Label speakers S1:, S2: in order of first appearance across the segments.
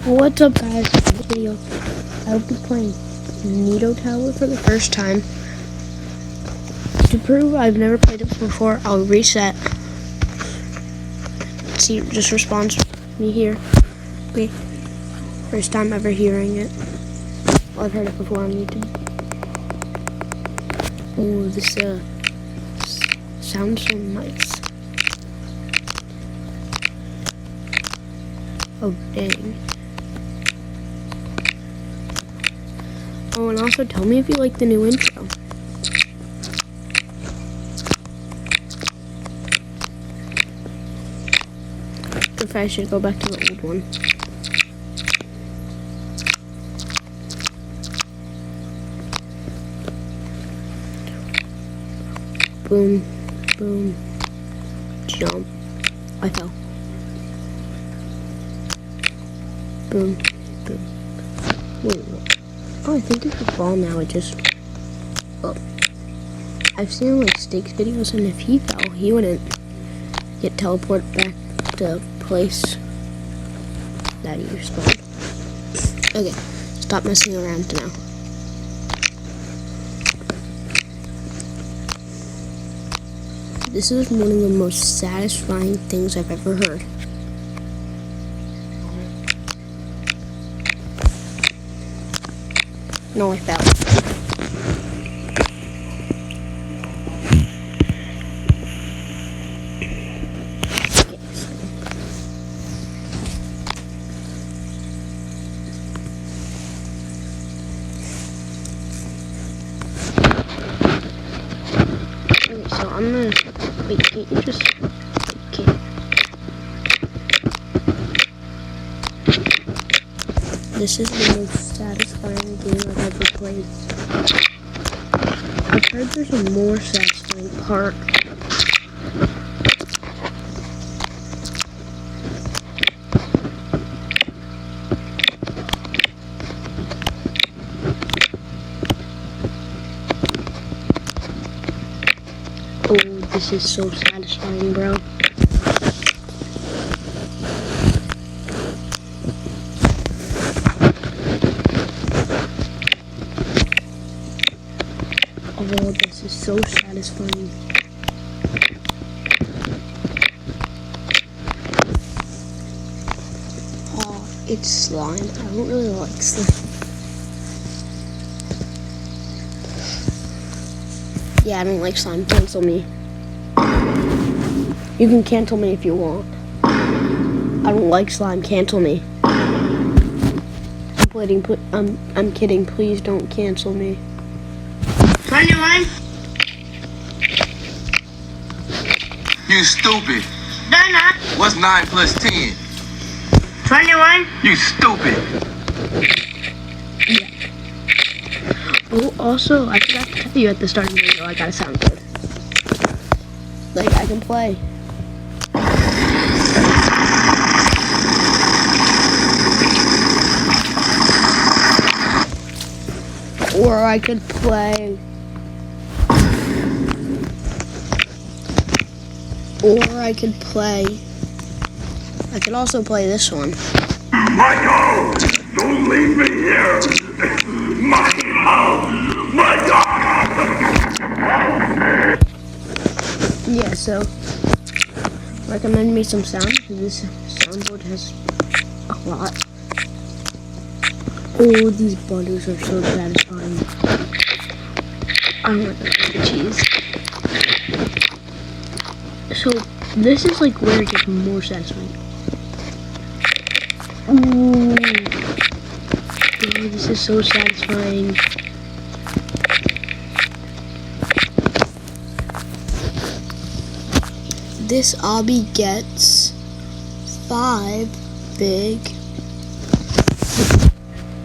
S1: What's up, guys? In this video, I'll be playing NEEDDOH Tower for the first time. To prove I've never played it before, I'll reset. See, it just responds to me here. Okay. First time ever hearing it. Well, I've heard it before on YouTube. Oh, this sounds so nice. Oh, dang. Oh, and also tell me if you like the new intro. If I should go back to the old one. Boom, boom, jump. I fell. Boom, boom. Wait, what? Oh, I think if you fall now, it just... Oh. I've seen like Steak's videos, and if he fell, he wouldn't get teleported back to the place that he respawned. Okay, stop messing around now. This is one of the most satisfying things I've ever heard. No, I fell. Okay, so I'm gonna... Wait, can't you just... Okay. This is the most satisfying game I've ever played. I've heard there's a more satisfying part. Oh, this is so satisfying, bro. Oh, this is so satisfying. Oh, it's slime. I don't really like slime. Yeah, I don't like slime. Cancel me. You can cancel me if you want. I don't like slime. Cancel me. I'm kidding. Please don't cancel me.
S2: 21?
S3: You stupid.
S2: Donna?
S3: What's 9 plus 10?
S2: 21?
S3: You stupid.
S1: Yeah. Oh, also, I forgot to tell you at the start of the video, I gotta sound good. Like, I can play. Or I could play. I could also play this one.
S4: Michael! Don't leave me here! Michael! Michael!
S1: Yeah, so recommend me some sound, because this soundboard has a lot. Oh, these butters are so satisfying. I don't like the cheese. So this is like where it gets more satisfying. Ooh, oh, this is so satisfying. This obby gets 5 big.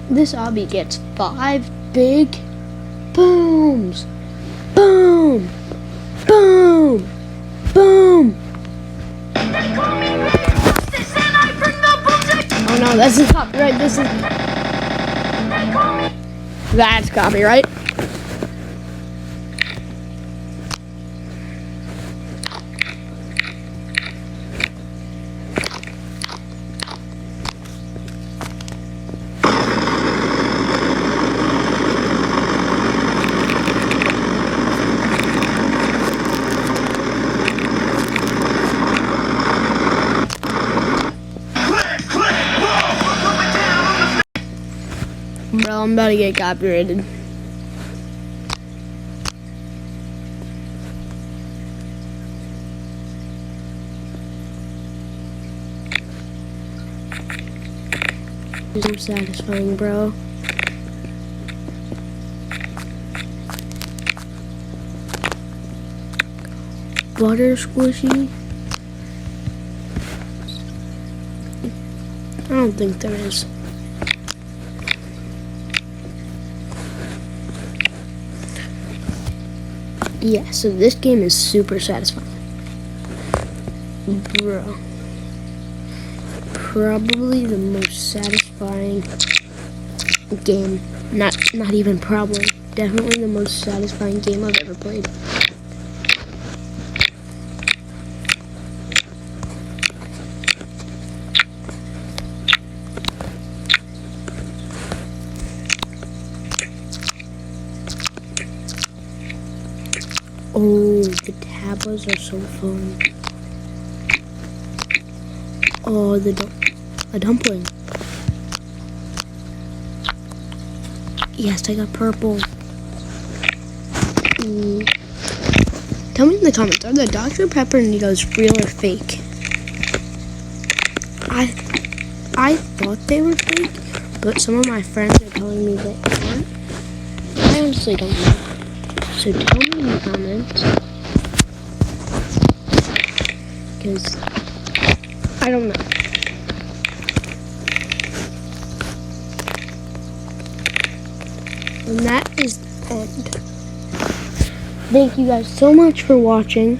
S1: This obby gets 5 big booms. Boom, boom, boom. Oh no, that's the copyright. That's copyright. Bro, I'm about to get copyrighted. So satisfying, bro. Butter squishy? I don't think there is. Yeah, so this game is super satisfying. Bro. Probably the most satisfying game. Not even probably. Definitely the most satisfying game I've ever played. Oh, the tablas are so fun. Oh, a dumpling. Yes, I got purple. Tell me in the comments, are the Dr. Pepper NEEDDOHs real or fake? I thought they were fake, but some of my friends are telling me they aren't. I honestly don't know. So tell me in the comments, because I don't know. And that is the end. Thank you guys so much for watching.